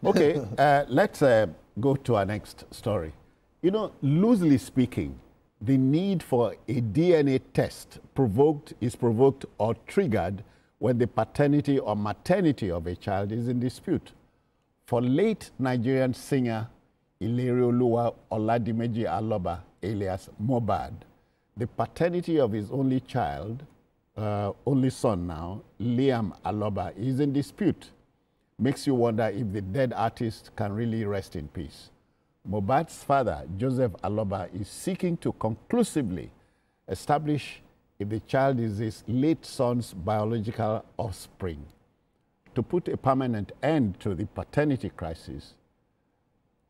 Okay, let's go to our next story. You know, loosely speaking, the need for a DNA test is provoked or triggered when the paternity or maternity of a child is in dispute. For late Nigerian singer Ilerioluwa Oladimeji Aloba, alias Mohbad, the paternity of his only child, only son now, Liam Aloba, is in dispute. Makes you wonder if the dead artist can really rest in peace. Mohbad's father, Joseph Aloba, is seeking to conclusively establish if the child is his late son's biological offspring. To put a permanent end to the paternity crisis,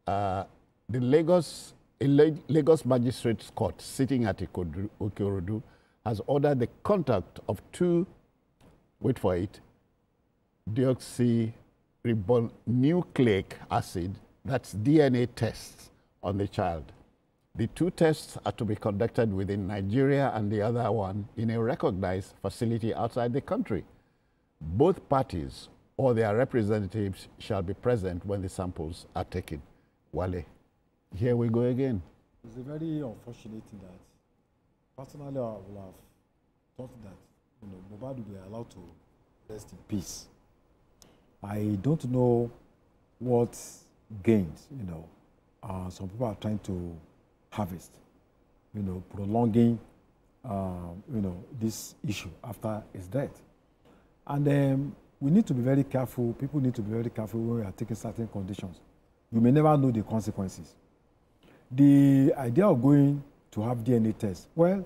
the Lagos Magistrates Court, sitting at Ikorodu, has ordered the conduct of 2, wait for it, deoxyribonucleic acid, that's DNA tests on the child. The 2 tests are to be conducted within Nigeria and the other one in a recognized facility outside the country. Both parties or their representatives shall be present when the samples are taken. Wale, here we go again. It's a very unfortunate thing that, personally, I would have thought that Mohbad would be allowed to rest in peace. I don't know what gains, some people are trying to harvest, prolonging, this issue after his death. And we need to be very careful. People need to be very careful when we are taking certain conditions. You may never know the consequences. The idea of going to have DNA tests, well,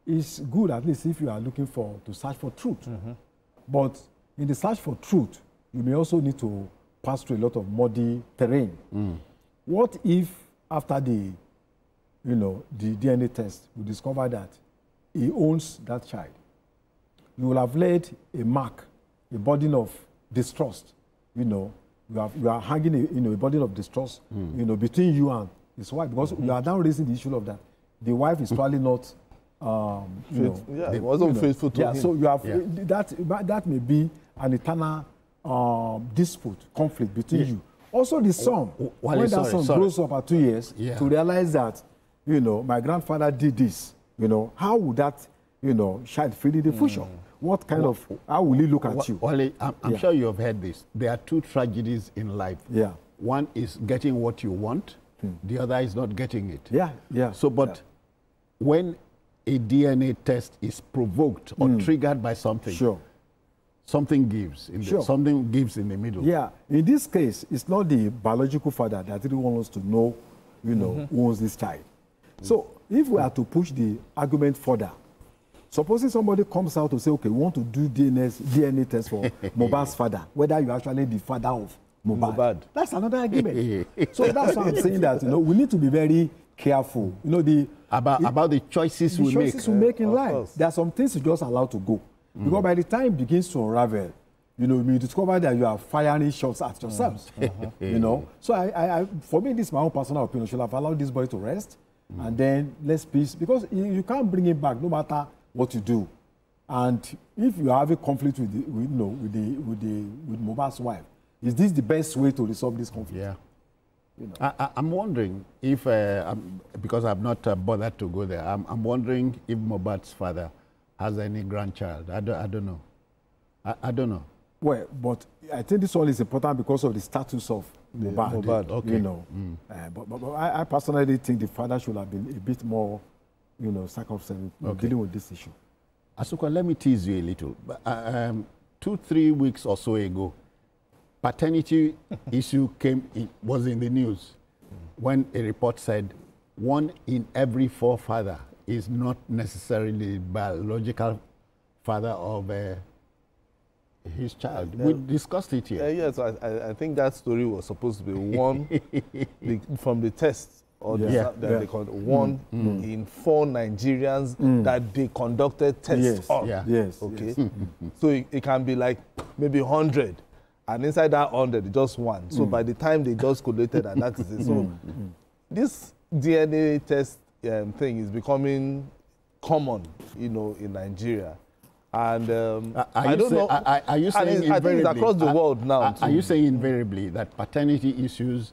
it's good at least if you are looking to search for truth. Mm-hmm. But in the search for truth, you may also need to pass through a lot of muddy terrain. Mm. What if after the DNA test, we discover that he owns that child? You will have laid a mark, a burden of distrust. You are hanging a burden of distrust, between you and his wife, because you are now raising the issue of that the wife is probably not, it wasn't faithful to him. So you have that may be an eternal dispute, conflict between you. Also, the son, when that son grows up at 2 years, to realize that, my grandfather did this, how would that, child feel in the future? What kind of, how will he look at you? Wale, I'm sure you have heard this. There are 2 tragedies in life. Yeah. One is getting what you want. The other is not getting it. Yeah. So, but when a DNA test is provoked or triggered by something, something gives. Something gives in the middle. Yeah. In this case, it's not the biological father that really wants to know, who owns this child. So, if we are to push the argument further, supposing somebody comes out to say, okay, we want to do DNA test for Mohbad's father, whether you're actually the father of Mohbad. That's another argument. So that's why I'm saying that, we need to be very careful. About the choices we make in life. There are some things you just allow to go. Because by the time it begins to unravel, you discover that you are firing shots at yourselves. So for me, this is my own personal opinion. Should have allowed this boy to rest, and then let's peace, because you can't bring him back no matter what you do. And if you have a conflict with Mohbad's wife, is this the best way to resolve this conflict? Yeah. I'm wondering if, because I've not bothered to go there, I'm wondering if Mohbad's father has any grandchild. I don't know. I don't know. Well, but I think this one is important because of the status of Mohbad. Okay. But I personally think the father should have been a bit more, circumspect dealing with this issue. Asuka, let me tease you a little. 2-3 weeks or so ago, paternity issue was in the news when a report said 1 in every 4 father is not necessarily the biological father of his child. We discussed it here. Yes, I think that story was supposed to be one from the test, or they called 1 in 4 Nigerians that they conducted tests on. Yes. Okay. So it can be like maybe 100. And inside that 100, just 1. So by the time they just collated, and that is it. So this DNA test thing is becoming common, in Nigeria. And I don't know. Are you saying invariably? I think it's across the world now. Are you saying invariably that paternity issues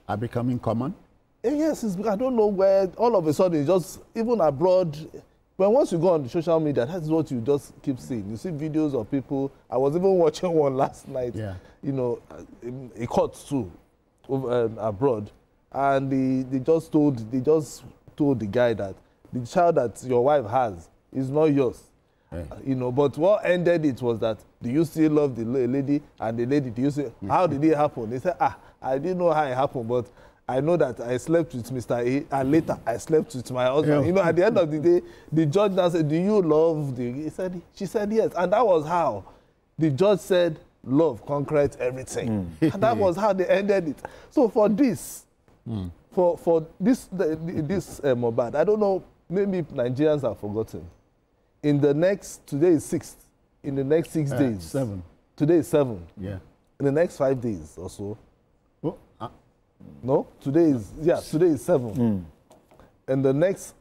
are becoming common? Yes, I don't know where all of a sudden it's just, even abroad, but once you go on the social media, that's what you just keep seeing. You see videos of people. I was even watching one last night, you know, a court too, abroad, and they just told the guy that the child that your wife has is not yours. You know, but what ended it was that, do you still love the lady? And the lady, do you say, how did it happen? They said, I didn't know how it happened, but I know that I slept with Mr. A, and later I slept with my husband. You know, at the end of the day, the judge now said, do you love the... She said yes. And that was how the judge said, love conquered everything. And that was how they ended it. So for this, for this Mohbad, I don't know, maybe Nigerians have forgotten. In the next, today is 6th, in the next 6 days. 7. Today is 7. Yeah. In the next 5 days or so. Oh, No, today is 7. In the next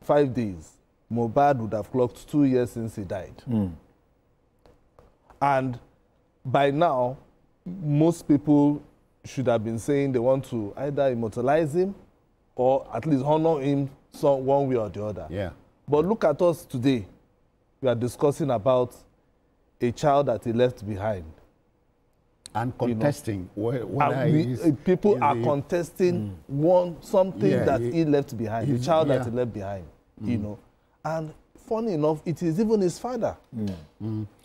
5 days, Mohbad would have clocked 2 years since he died. And by now, most people should have been saying they want to either immortalize him or at least honor him one way or the other. Yeah. But look at us today. We are discussing about a child that he left behind. And contesting, people are contesting something that he left behind, the child that he left behind, you know. And funny enough, it is even his father,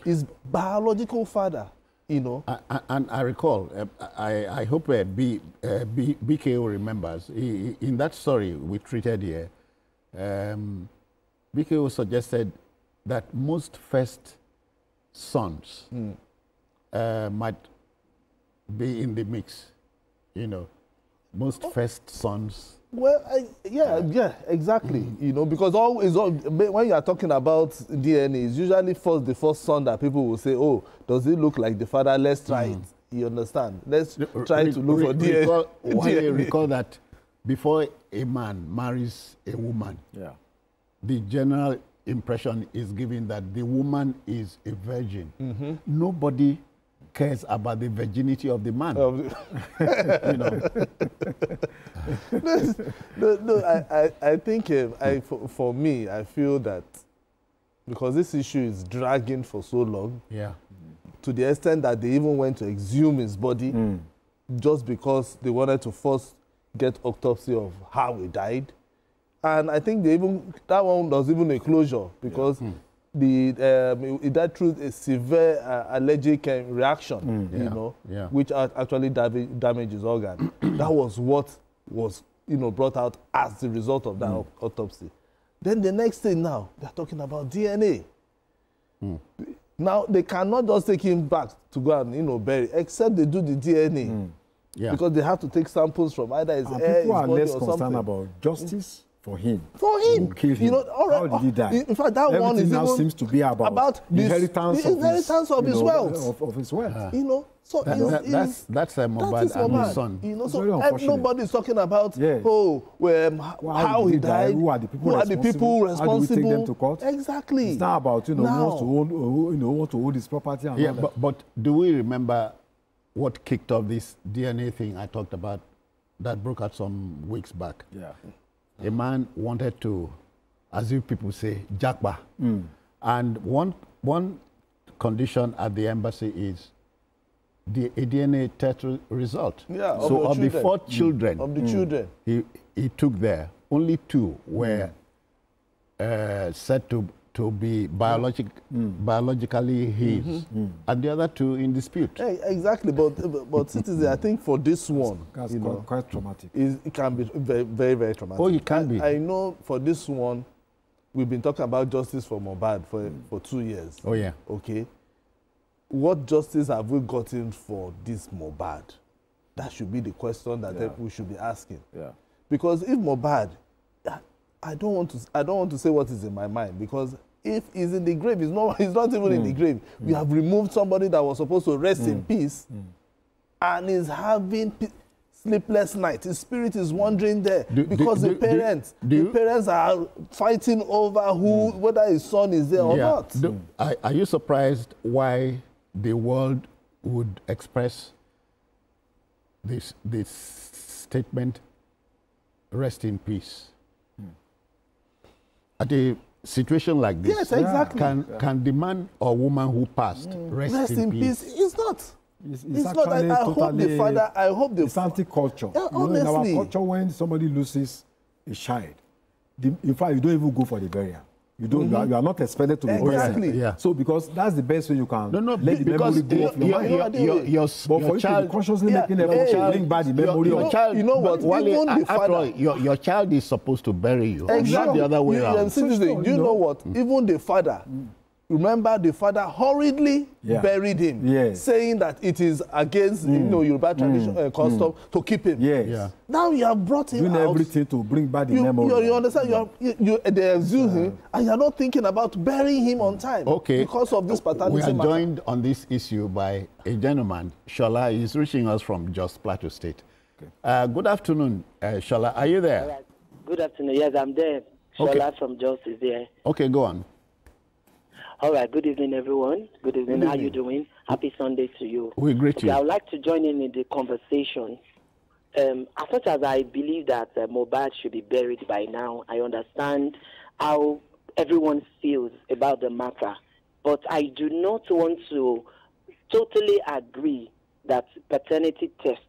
his biological father, you know. And I recall, I hope BKO remembers, in that story we treated here, BKO suggested that most first sons might be in the mix, you know, most first sons. Well, yeah, exactly. You know, because when you are talking about DNA, it's usually the first son that people will say, oh, does it look like the father? Let's try it. You understand? Let's try to look for DNA. Recall that before a man marries a woman, the general impression is given that the woman is a virgin. Nobody cares about the virginity of the man. You know. No, I think for me, I feel that because this issue is dragging for so long, to the extent that they even went to exhume his body just because they wanted to first get autopsy of how he died. And I think that one was even a closure because it died through a severe allergic reaction, you know, which actually damaged his organ. That was what was, you know, brought out as the result of that autopsy. Then the next thing now, they're talking about DNA. Now, they cannot just take him back to go and, you know, bury, except they do the DNA. Because they have to take samples from either his hair, his body, or something. People are less concerned about justice for him. Who killed him. You know, how did he die? In fact, that one is now seems to be about the inheritance of his wealth. Of his wealth. You know, so that's Mohbad and his son. You know, so nobody's talking about how he died. Who are the people responsible? How do we take them to court? Exactly. It's not about who wants to hold his property. And but do we remember what kicked off this DNA thing I talked about that broke out some weeks back? A man wanted to, as you people say, jackpot. And one condition at the embassy is a DNA test result. So of the 4 children, he took there, only 2 were said to be biologically his, and the other 2 in dispute. Exactly, but citizen, I think for this one, that's quite traumatic. It can be very, very, very traumatic. Oh, it can be. I know for this one, we've been talking about justice for Mohbad for 2 years. Oh, yeah. Okay. What justice have we gotten for this Mohbad? That should be the question that we should be asking. Because if Mohbad, I don't want to say what is in my mind, because if he's in the grave, he's not even in the grave. We have removed somebody that was supposed to rest in peace, and is having sleepless night. His spirit is wandering there because the parents are fighting over whether his son is there or not. Are you surprised why the world would express this statement, rest in peace? At a situation like this, yes, exactly. Can the man or woman who passed rest in peace? It's not. It's not. I hope the father. I hope the. It's anti-culture. Yeah, in our culture, when somebody loses a child, in fact, you don't even go for the burial. You don't. You are not expected to be exactly. present. So because that's the best way you can let the memory go off your mind. Your but for child, you to be consciously making effort to bring back the memory of your child. You know what? Even the father. Your child is supposed to bury you. Exactly. Not the other way around. Do you know what? Even the father. Remember, the father hurriedly buried him, saying that it is against Yoruba tradition custom to keep him. Now you have brought him doing out. Everything to bring back the memory. You understand? They exhume him, and you are not thinking about burying him on time. Okay. Because of this paternity. We are joined on this issue by a gentleman, Shola. He's reaching us from Jos Plateau State. Okay. Good afternoon, Shola. Are you there? Right. Good afternoon. Yes, I'm there. Shola from Jos is there. Okay, go on. All right. Good evening, everyone. Good evening. How are you doing? Happy Sunday to you. We greet you. I would like to join in the conversation. As much as I believe that Mohbad should be buried by now, I understand how everyone feels about the matter. But I do not want to totally agree that paternity tests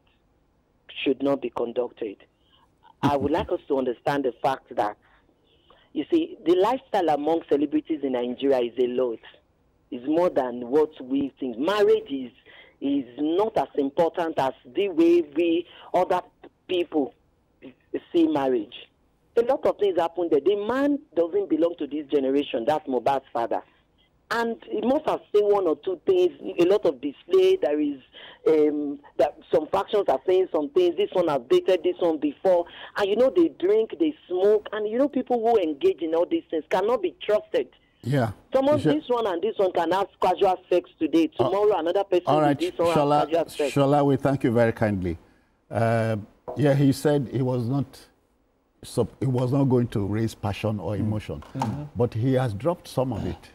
should not be conducted. I would like us to understand the fact that, you see, the lifestyle among celebrities in Nigeria is a lot. It's more than what we think. Marriage is not as important as the way we other people see marriage. A lot of things happen there. The man doesn't belong to this generation. That's Mohbad's father. And he must have seen one or two things, a lot of display. There is that some factions are saying some things. This one has dated this one before. And, they drink, they smoke. And, people who engage in all these things cannot be trusted. Yeah. This one and this one can have casual sex today. Tomorrow, another person all right. with this one has casual sex. Shola, we thank you very kindly. He said he was not going to raise passion or emotion. But he has dropped some of it.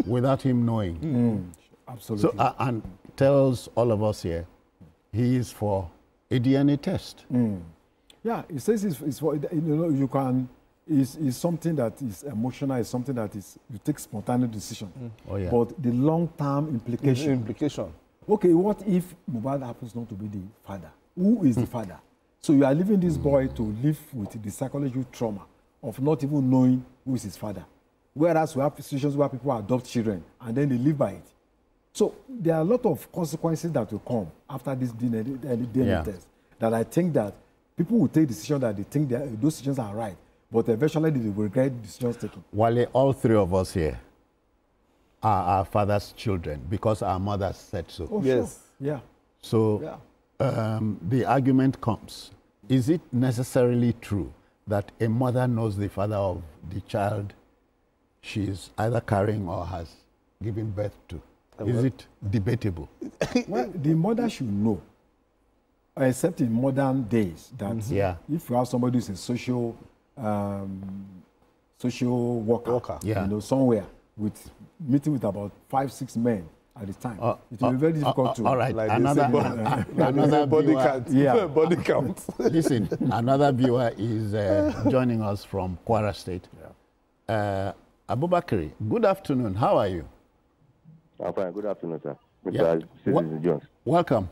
Without him knowing. Absolutely. So, and tells all of us here, he is for a DNA test. Yeah, it says it's for, you can, is something that is emotional, is something that is, you take spontaneous decision. But the long-term implication. Okay, what if Mohbad happens not to be the father? Who is the father? So you are leaving this boy to live with the psychological trauma of not even knowing who is his father. Whereas we have situations where people adopt children and then they live by it. So there are a lot of consequences that will come after this DNA test. That I think that people will take decisions that they think that those decisions are right, but eventually they will regret the decisions taken. Wale, all three of us here are our father's children because our mothers said so. Oh, yes. Sure. Yeah. So the argument comes, is it necessarily true that a mother knows the father of the child she's either carrying or has given birth to? Is it debatable? Well, the mother should know, except in modern days, that if you have somebody who's a social worker, somewhere, meeting with about 5-6 men at the time, it will be very difficult to... All right, like another body viewer, count. Body count. Listen, another viewer is joining us from Kwara State. Abubakari, good afternoon. How are you? I'm fine. Good afternoon, sir. Mr. Citizen Jones. Welcome.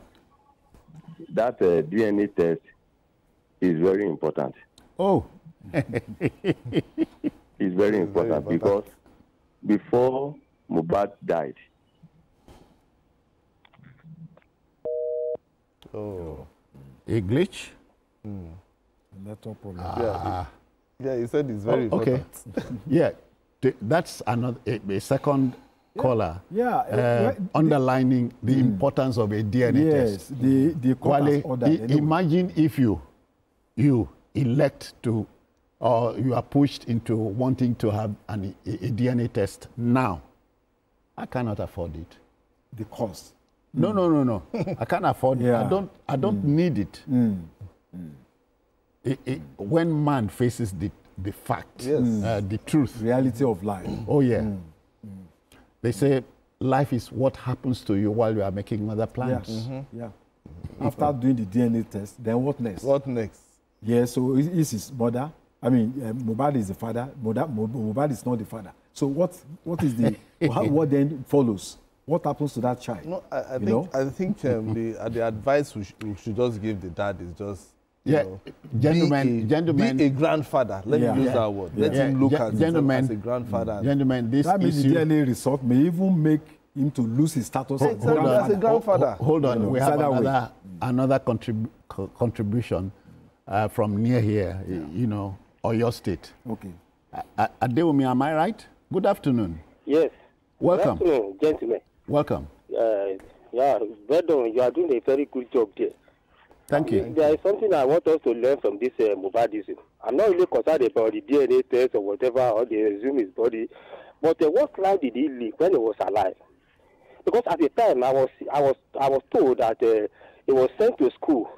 That DNA test is very important. Oh. It's very important because before Mohbad died. Oh. A glitch? Network problem. Yeah, he said it's very important. Okay. That's another a second caller. Underlining the importance of a DNA test. Yes, the court has ordered. Imagine if you elect to, or you are pushed into wanting to have a DNA test now. I cannot afford it. The cost. No. I can't afford it. I don't need it. When man faces the fact, the truth. Reality of life. Oh, yeah. They say life is what happens to you while you are making other plans. Yeah. After doing the DNA test, then what next? What next? Yeah, so is his mother. I mean, Mohbad is the father. Mohbad is not the father. So what is the what then follows? What happens to that child? No, I think the advice we should just give the dad is just gentlemen, be a grandfather. Let me use that word. Let him look at himself as a grandfather. Gentlemen, this that means the DNA result may even make him to lose his status as a grandfather. Hold on, we have another contribution from near here, or your state. Okay. Adewumi, am I right? Good afternoon. Yes. Welcome. Good afternoon, gentlemen. Welcome. Well done. You are doing a very good job there. Thank you. There is something I want us to learn from this Mohbadism. I'm not really concerned about the DNA test or whatever, or they resume his body. But what life did he live when he was alive? Because at the time, I was told that he was sent to school.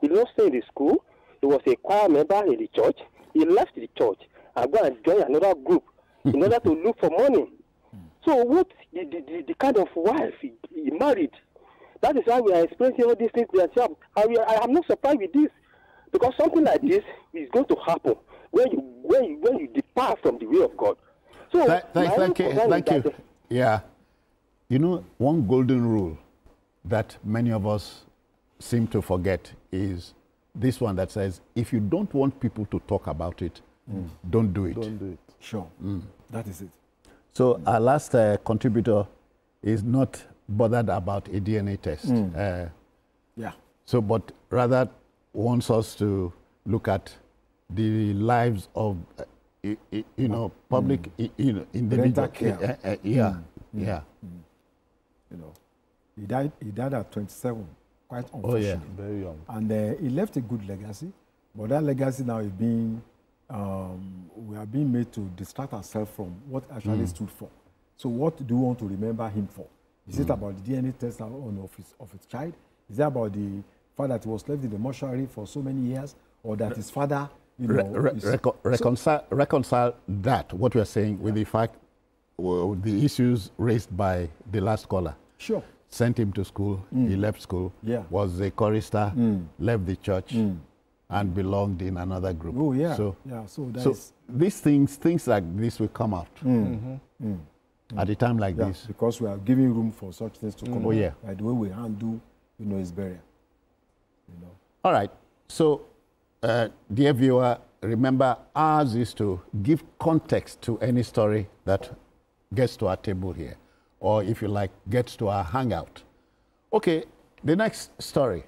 He did not stay in the school. He was a choir member in the church. He left the church and go and join another group in order to look for money. So what the kind of wife he married? That is why we are experiencing all these things. I am not surprised with this, because something like this is going to happen when you depart from the way of God. So thank you. Yeah, one golden rule that many of us seem to forget is this one that says, if you don't want people to talk about it, don't do it. Don't do it. Sure. That is it. So our last contributor is not bothered about a DNA test. So, but rather wants us to look at the lives of, public, individual care. He died at 27, quite unfortunate. Oh, yeah. Very young. And he left a good legacy, but that legacy now is being, we are being made to distract ourselves from what actually stood for. So what do you want to remember him for? Is it about the DNA test of his child? Is it about the fact that he was left in the mortuary for so many years, or that his father, reconcile that, what we are saying, with the fact, the issues raised by the last caller. Sure. Sent him to school, he left school, was a chorister, left the church, and belonged in another group. Oh, yeah. So these things like this will come out at a time like this. Because we are giving room for such things to come out. Yeah. Like the way we handle, his burial. All right. So, dear viewer, remember, ours is to give context to any story that gets to our table here, or if you like, gets to our hangout. Okay, the next story.